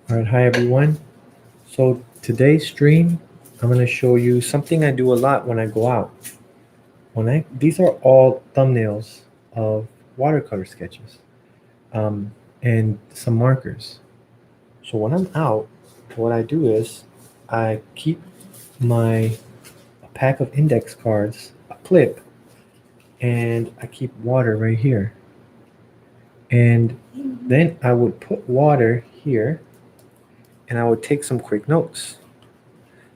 All right, hi everyone. So today's stream, I'm going to show you something I do a lot when I go out. These are all thumbnails of watercolor sketches, um, and some markers. So when I'm out, what I do is I keep my a pack of index cards, a clip, and I keep water right here. And then I would put water here, and I would take some quick notes.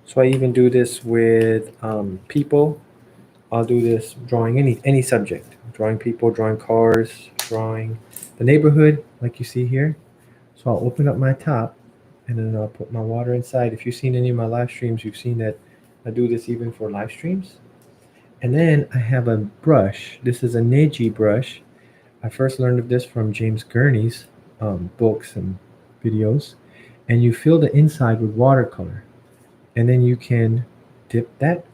So I even do this with people. I'll do this drawing any subject, drawing people, drawing cars, drawing the neighborhood, like you see here. So I'll open up my top, and then I'll put my water inside. If you've seen any of my live streams, you've seen that I do this even for live streams. And then I have a brush. This is a Neji brush. I first learned of this from James Gurney's books and videos. And you fill the inside with watercolor, and then you can dip that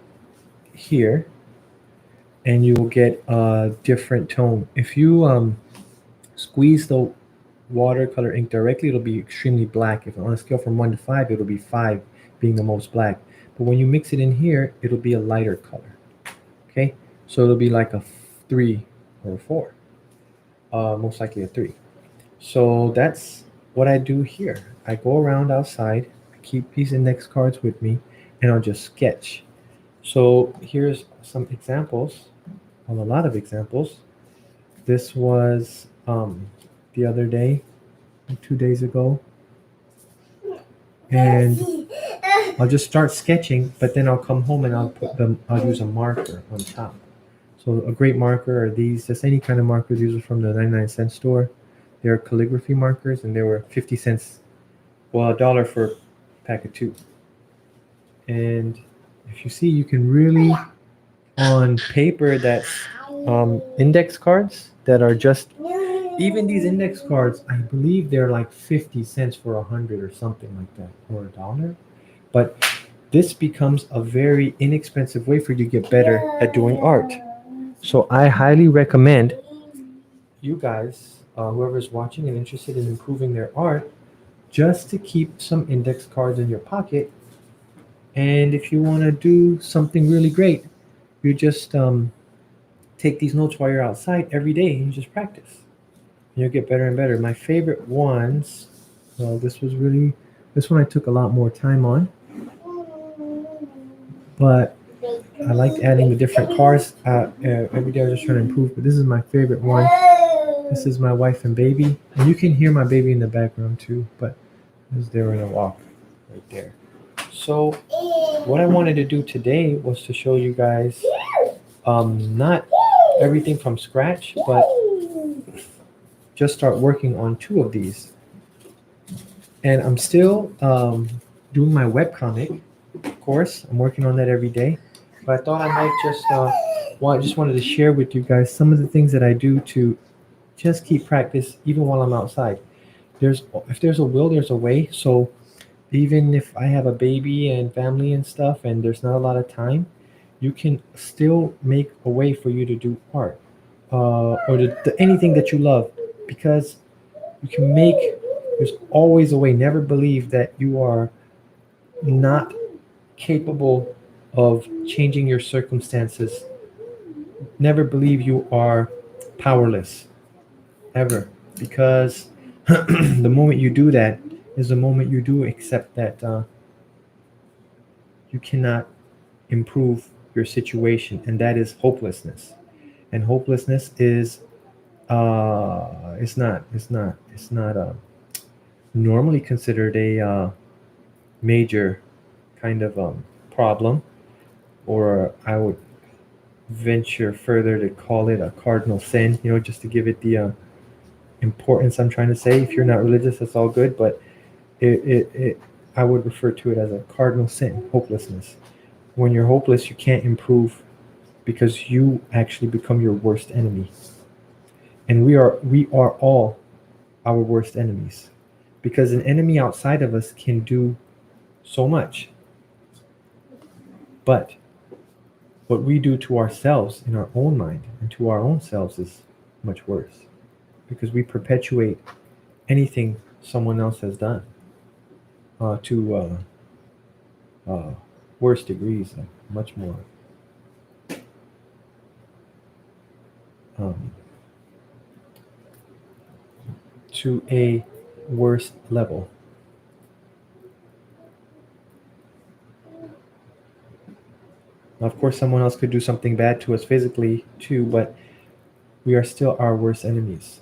here, and you will get a different tone. If you squeeze the watercolor ink directly, it'll be extremely black. If on a scale from 1 to 5, it'll be 5 being the most black. But when you mix it in here, it'll be a lighter color. Okay, so it'll be like a 3 or a 4, most likely a 3. So that's what I do here. I go around outside, I keep these index cards with me, and I'll just sketch. So here's some examples, well, a lot of examples. This was the other day, 2 days ago, and I'll just start sketching, but then I'll come home and I'll use a marker on top. So a great marker are these, just any kind of marker. These are from the 99-cent store. They're calligraphy markers, and they were 50 cents, well, $1 for a pack of two. And if you see, you can really, on paper that's index cards that are just, even these index cards, I believe they're like 50 cents for 100 or something like that, or $1. But this becomes a very inexpensive way for you to get better at doing art. So I highly recommend you guys, whoever's watching and interested in improving their art, just to keep some index cards in your pocket. And if you want to do something really great, you just take these notes while you're outside every day and you just practice. And you'll get better and better. My favorite ones, well, this one I took a lot more time on, but I like adding the different cars. Every day I was just trying to improve, but this is my favorite one. This is my wife and baby. And you can hear my baby in the background too, but they're in a walk right there. So what I wanted to do today was to show you guys not everything from scratch, but just start working on two of these. And I'm still doing my webcomic course. I'm working on that every day. But I thought I might just wanted to share with you guys some of the things that I do to just keep practice even while I'm outside. If there's a will, there's a way. So even if I have a baby and family and stuff and there's not a lot of time, you can still make a way for you to do art, or anything that you love, because you can make, there's always a way. Never believe that you are not capable of changing your circumstances. Never believe you are powerless, ever, because the moment you do that is the moment you do accept that you cannot improve your situation, and that is hopelessness. And hopelessness is it's not normally considered a major kind of problem, or I would venture further to call it a cardinal sin. Just to give it the importance I'm trying to say. If you're not religious, that's all good, but it I would refer to it as a cardinal sin, hopelessness. When you're hopeless, you can't improve, because you actually become your worst enemy. And we are all our worst enemies, because an enemy outside of us can do so much, but what we do to ourselves in our own mind and to our own selves is much worse, because we perpetuate anything someone else has done. to uh, worse degrees, like much more um, to a worse level. Now, of course, someone else could do something bad to us physically too, but we are still our worst enemies.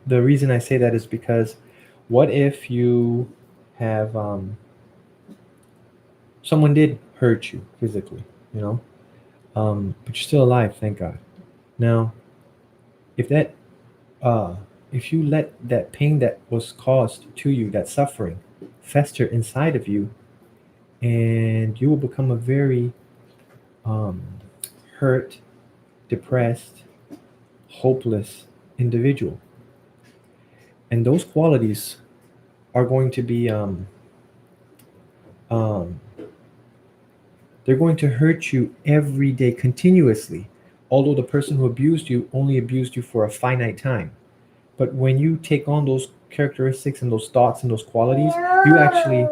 The reason I say that is because what if you have someone did hurt you physically, you know, but you're still alive, thank God. Now, if that uh, if you let that pain that was caused to you, that suffering, fester inside of you, and you will become a very um, hurt, depressed, hopeless individual. And those qualities are going to be um, they're going to hurt you every day continuously, although the person who abused you only abused you for a finite time. But when you take on those characteristics and those thoughts and those qualities, you actually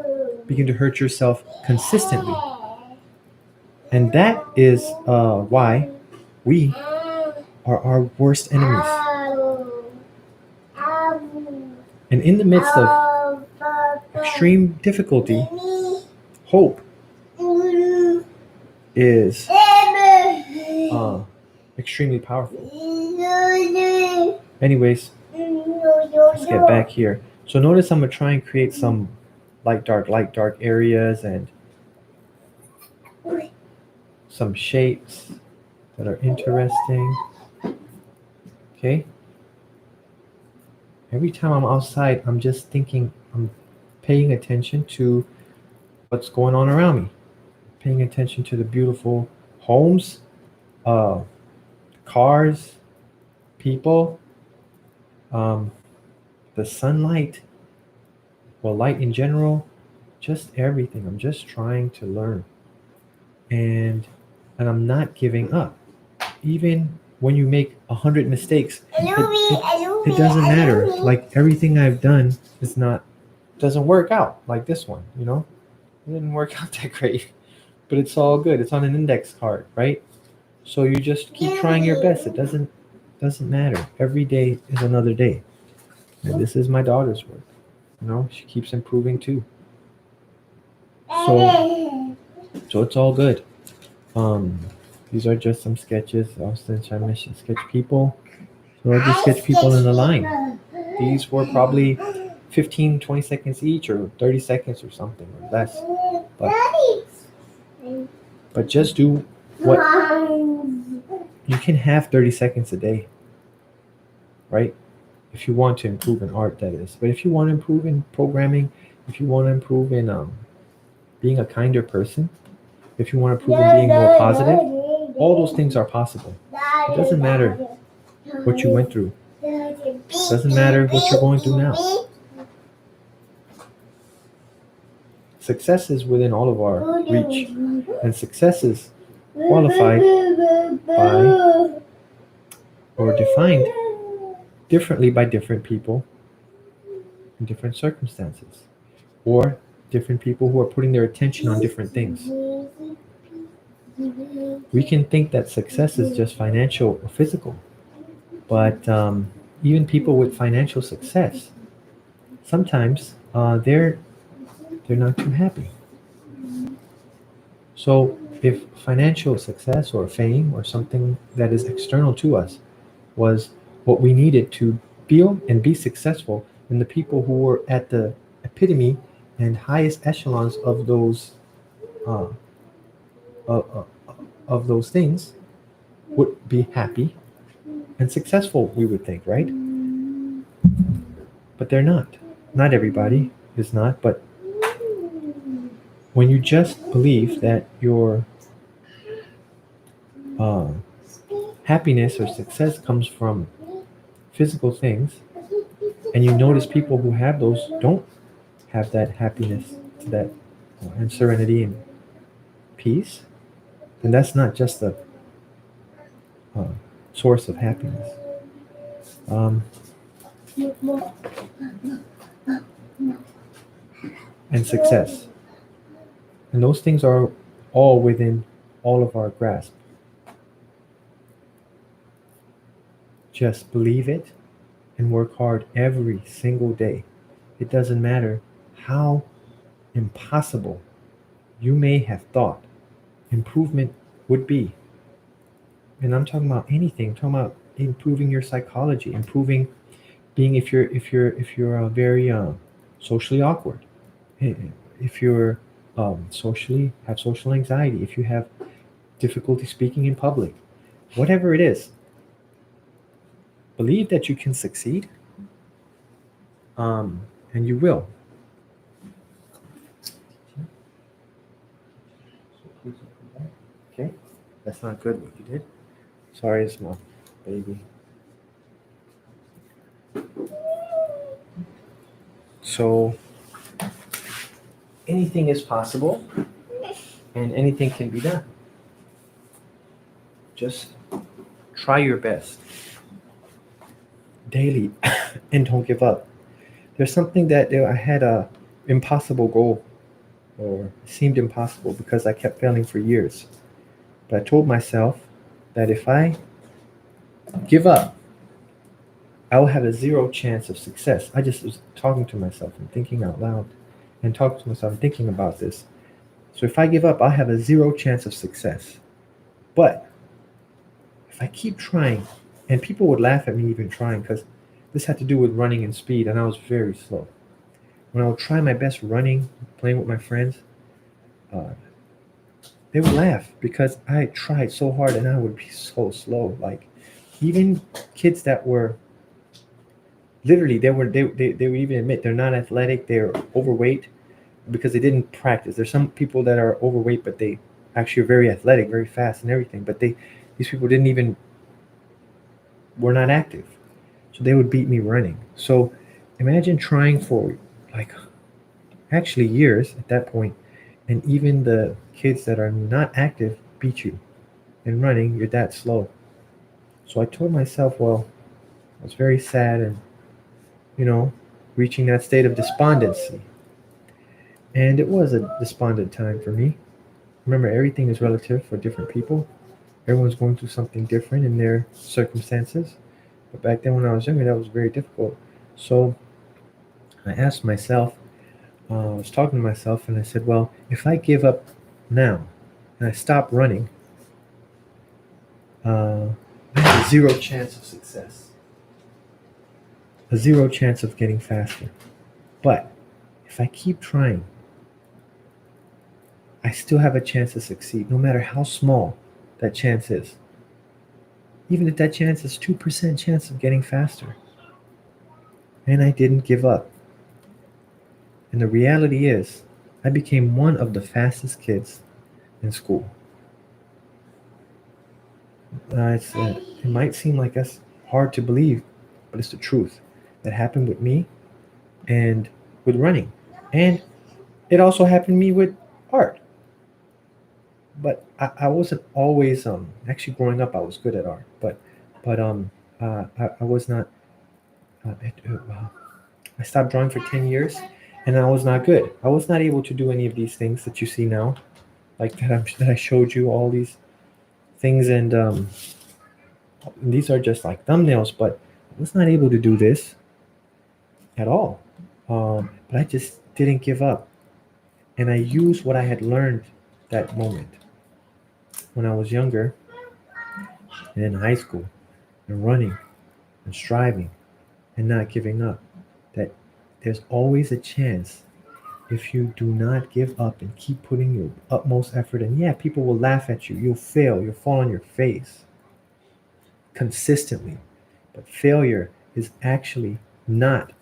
begin to hurt yourself consistently. And that is why we are our worst enemies. And in the midst of extreme difficulty, hope is extremely powerful. Anyways, let's get back here. So notice I'm going to try and create some light, dark areas and some shapes that are interesting. Okay. Every time I'm outside, I'm just thinking, I'm paying attention to what's going on around me, paying attention to the beautiful homes, uh, cars, people, um, the sunlight, well, light in general, just everything. I'm just trying to learn, and I'm not giving up. Even when you make 100 mistakes, it doesn't matter. Like everything I've done is not doesn't work out. Like this one, you know, it didn't work out that great, but it's all good. It's on an index card, right? So you just keep trying your best. It doesn't matter. Every day is another day. And this is my daughter's work. You know, she keeps improving too. So it's all good. Um, these are just some sketches. Since I mentioned sketch people, so I just sketch people in the line. These were probably 15, 20 seconds each, or 30 seconds or something, or less. But just do what you can have 30 seconds a day, right? If you want to improve in art, that is. But if you want to improve in programming, if you want to improve in being a kinder person, if you want to improve in being more positive, all those things are possible. It doesn't matter what you went through. It doesn't matter what you're going through now. Success is within all of our reach, and success is qualified by or defined differently by different people in different circumstances, or different people who are putting their attention on different things. We can think that success is just financial or physical, but even people with financial success, sometimes they're not too happy. So if financial success or fame or something that is external to us was what we needed to feel and be successful, then the people who were at the epitome and highest echelons uh, uh, of those things would be happy and successful, we would think, right? But they're not. Not everybody is not, but when you just believe that your uh, happiness or success comes from physical things, and you notice people who have those don't have that happiness, that and serenity and peace, then that's not just a uh, source of happiness. Um, and success. And those things are all within all of our grasp. Just believe it and work hard every single day. It doesn't matter how impossible you may have thought improvement would be. And I'm talking about anything. I'm talking about improving your psychology, improving being if you're very socially awkward, eh, if you're socially have social anxiety, if you have difficulty speaking in public, whatever it is, believe that you can succeed, and you will. Okay, that's not good what you did. Sorry, it's my baby. So anything is possible and anything can be done. Just try your best daily and don't give up. There's something that I had a impossible goal or seemed impossible because I kept failing for years. But I told myself that if I give up, I will have a zero chance of success. I just was talking to myself and thinking out loud and talking to myself and thinking about this. So if I give up, I'll have a zero chance of success. But if I keep trying, and people would laugh at me even trying because this had to do with running and speed, and I was very slow. When I would try my best running, playing with my friends, uh, they would laugh because I tried so hard and I would be so slow. Like even kids that were literally they would even admit they're not athletic, they're overweight because they didn't practice. There's some people that are overweight but they actually are very athletic, very fast and everything, but these people didn't even were not active. So they would beat me running. So imagine trying for like actually years at that point, and even the kids that are not active beat you. In running, you're that slow. So I told myself, well, I was very sad and, you know, reaching that state of despondency. And it was a despondent time for me. Remember, everything is relative for different people. Everyone's going through something different in their circumstances. But back then, when I was younger, that was very difficult. So I asked myself, I was talking to myself, and I said, well, if I give up now and I stop running, uh, I have a zero chance of success, a zero chance of getting faster. But if I keep trying, I still have a chance to succeed, no matter how small that chance is. Even if that chance is 2% chance of getting faster. And I didn't give up. And the reality is, I became one of the fastest kids in school. It might seem like that's hard to believe, but it's the truth. That happened with me and with running. And it also happened to me with art. But I wasn't always actually growing up I was good at art, but I was not I stopped drawing for 10 years and I was not good. I was not able to do any of these things that you see now, like that I showed you all these things, and these are just like thumbnails, but I was not able to do this at all. But I just didn't give up, and I used what I had learned that moment when I was younger and in high school and running and striving and not giving up. That there's always a chance if you do not give up and keep putting your utmost effort in. Yeah, people will laugh at you. You'll fail. You'll fall on your face consistently. But failure is actually not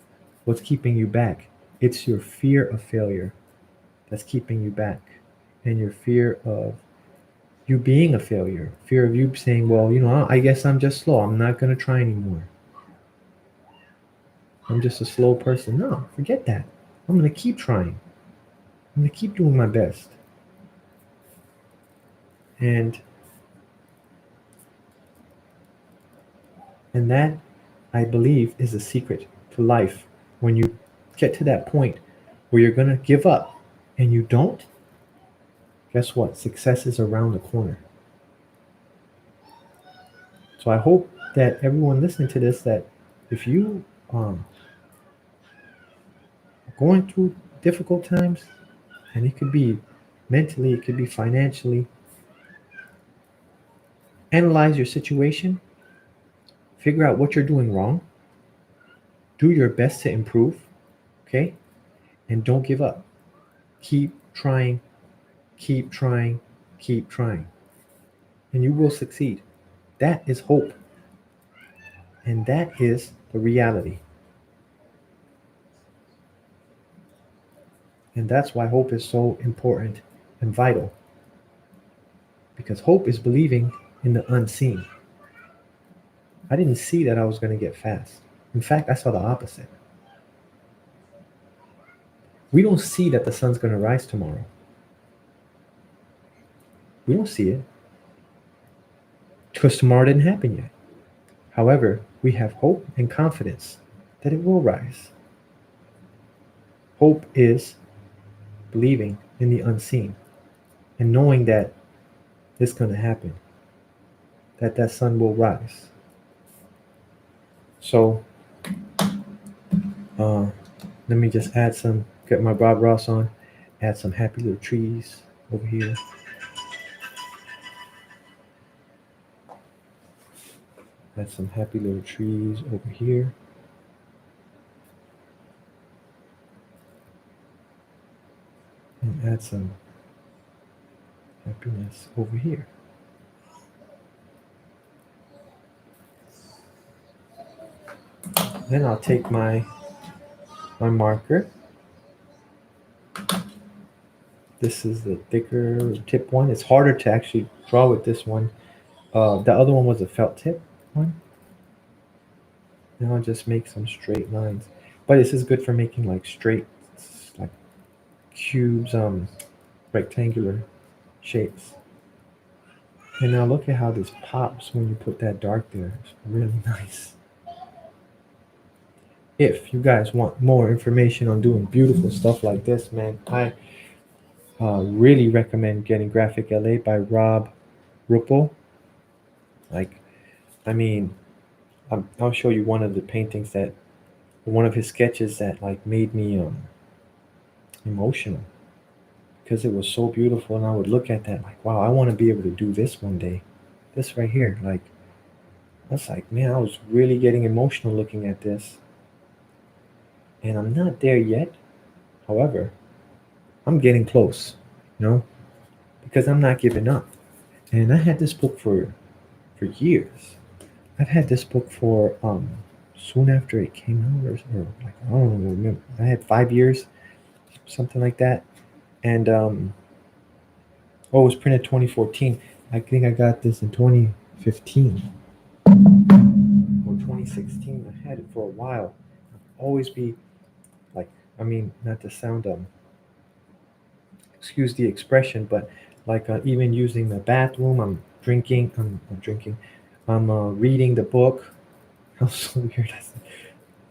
what's keeping you back. It's your fear of failure that's keeping you back. And your fear of you being a failure. Fear of you saying, well, I guess I'm just slow. I'm not going to try anymore. I'm just a slow person. No, forget that. I'm going to keep trying. I'm going to keep doing my best. And And that, I believe, is the secret to life. When you get to that point where you're going to give up and you don't, guess what? Success is around the corner. So I hope that everyone listening to this, that if you are going through difficult times, and it could be mentally, it could be financially, analyze your situation, figure out what you're doing wrong, do your best to improve, okay? And don't give up. Keep trying, keep trying, keep trying, and you will succeed. That is hope, and that is the reality. And that's why hope is so important and vital, because hope is believing in the unseen. I didn't see that I was going to get fast. In fact, I saw the opposite. We don't see that the sun's going to rise tomorrow. We don't see it because tomorrow didn't happen yet. However, we have hope and confidence that it will rise. Hope is believing in the unseen and knowing that it's going to happen, that that sun will rise. So, uh, let me just add some, get my Bob Ross on, add some happy little trees over here. Add some happy little trees over here. And add some happiness over here. Then I'll take my marker. This is the thicker tip one. It's harder to actually draw with this one. The other one was a felt tip one. And I'll just make some straight lines. But this is good for making like straight, like cubes, rectangular shapes. And now look at how this pops when you put that dark there. It's really nice. If you guys want more information on doing beautiful stuff like this, man, I really recommend getting Graphic LA by Rob Ruppel. Like, I mean, I'll show you one of the paintings that, one of his sketches that like made me emotional because it was so beautiful, and I would look at that like, wow, I want to be able to do this one day. This right here, like, that's like, man, I was really getting emotional looking at this, and I'm not there yet. However, I'm getting close, you know, because I'm not giving up. And I had this book for years. I've had this book for soon after it came out, or like I don't remember. I had 5 years, something like that, and oh, it was printed 2014. I think I got this in 2015 or 2016. I had it for a while. Always be like, I mean, not to sound excuse the expression, but like even using the bathroom, I'm drinking, I'm reading the book. How so weird.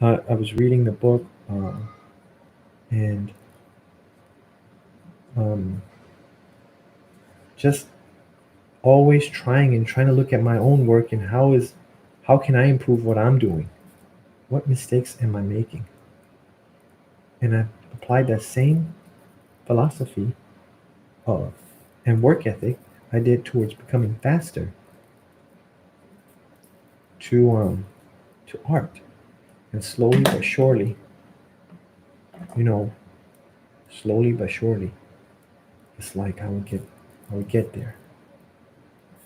I was reading the book, and um, just always trying to look at my own work and how can I improve what I'm doing? What mistakes am I making? And I applied that same philosophy of and work ethic I did towards becoming faster to to art. And slowly but surely, you know, slowly but surely, it's like I would get there.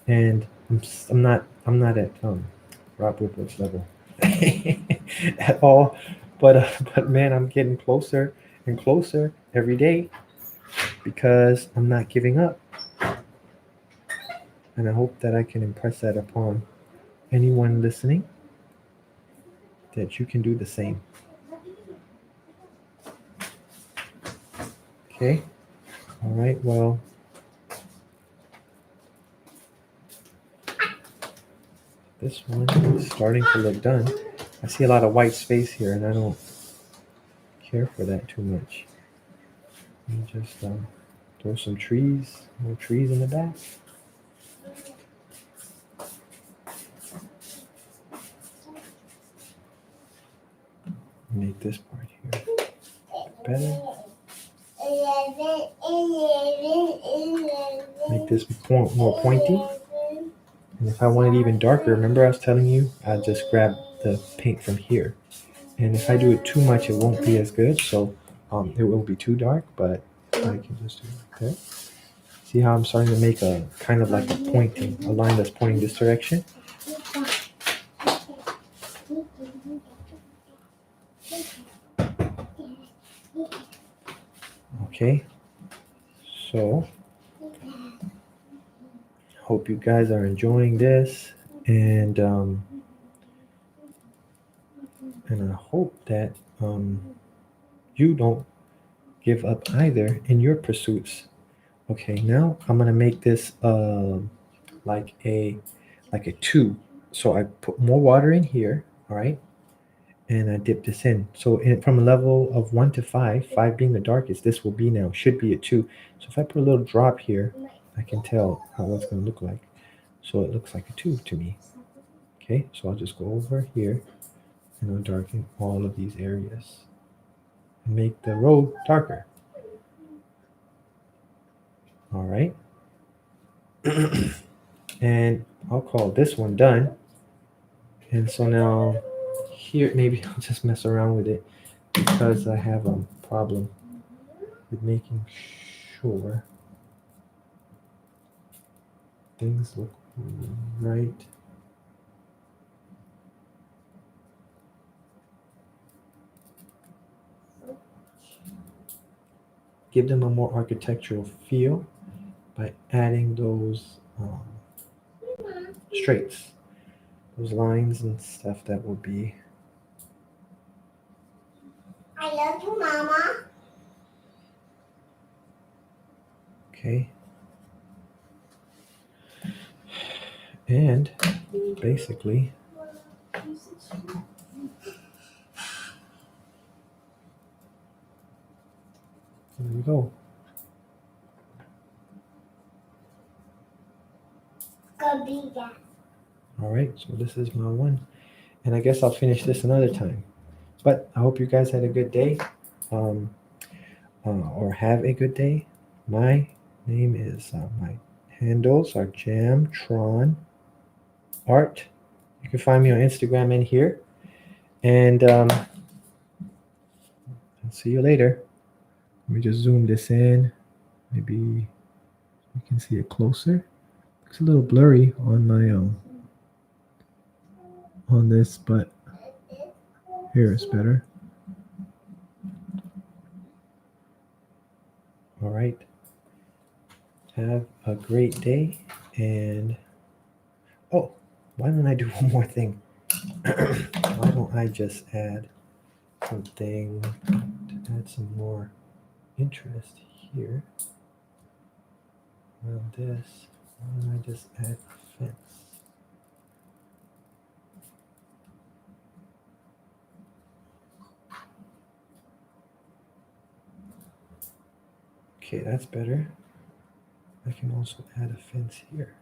And I'm not at Rob Whipple's level at all, but man, I'm getting closer and closer every day because I'm not giving up, and I hope that I can impress that upon anyone listening, that you can do the same. Okay. All right. Well, This one is starting to look done. I see a lot of white space here, and I don't care for that too much. Let me just throw some trees, more trees in the back. Make this part here better. Make this more pointy. And if I want it even darker, remember I was telling you, I just grab the paint from here. And if I do it too much, it won't be as good. So it will be too dark, but I can just do it like that. See how I'm starting to make a kind of like a line that's pointing this direction? Okay, so hope you guys are enjoying this, and I hope that you don't give up either in your pursuits. Okay, now I'm gonna make this like a 2. So I put more water in here, all right, and I dip this in. So from a level of 1 to 5, 5 being the darkest, this will be now should be a 2. So if I put a little drop here, I can tell what it's gonna look like. So it looks like a 2 to me. Okay, so I'll just go over here and I'll darken all of these areas and make the road darker. All right. And I'll call this one done. And so now here, maybe I'll just mess around with it because I have a problem with making sure things look right. Give them a more architectural feel by adding those straights, those lines and stuff that will be. I love you, Mama. Okay. And basically, there we go. All right, so this is my one. And I guess I'll finish this another time. But I hope you guys had a good day or have a good day. My name is, my handles are Jamtron Art. You can find me on Instagram and here. And I'll see you later. Let me just zoom this in. Maybe you can see it closer. It's a little blurry on my on this, but here it's better. All right. Have a great day. And oh, why don't I do one more thing? Why don't I just add something to add some more interest here around this? Why don't I just add a fence? Okay, that's better. I can also add a fence here.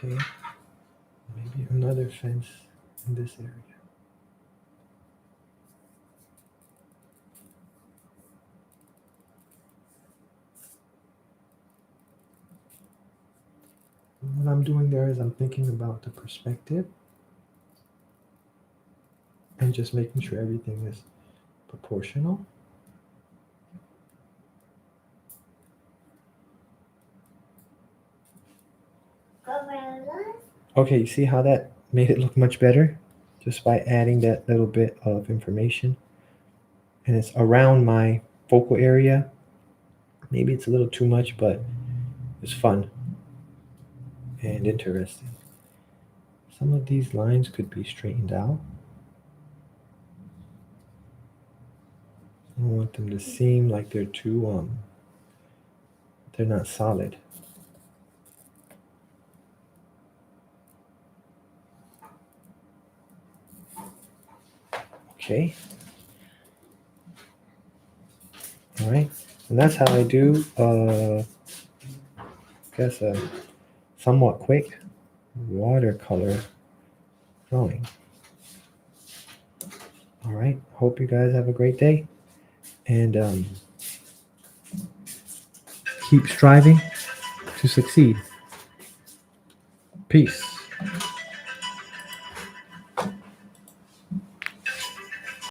Okay, maybe another fence in this area. And what I'm doing there is I'm thinking about the perspective and just making sure everything is proportional. Okay, you see how that made it look much better? Just by adding that little bit of information. And it's around my focal area. Maybe it's a little too much, but it's fun and interesting. Some of these lines could be straightened out. I don't want them to seem like they're too they're not solid. Okay. All right. And that's how I do I guess a somewhat quick watercolor drawing. All right. Hope you guys have a great day, and keep striving to succeed. Peace.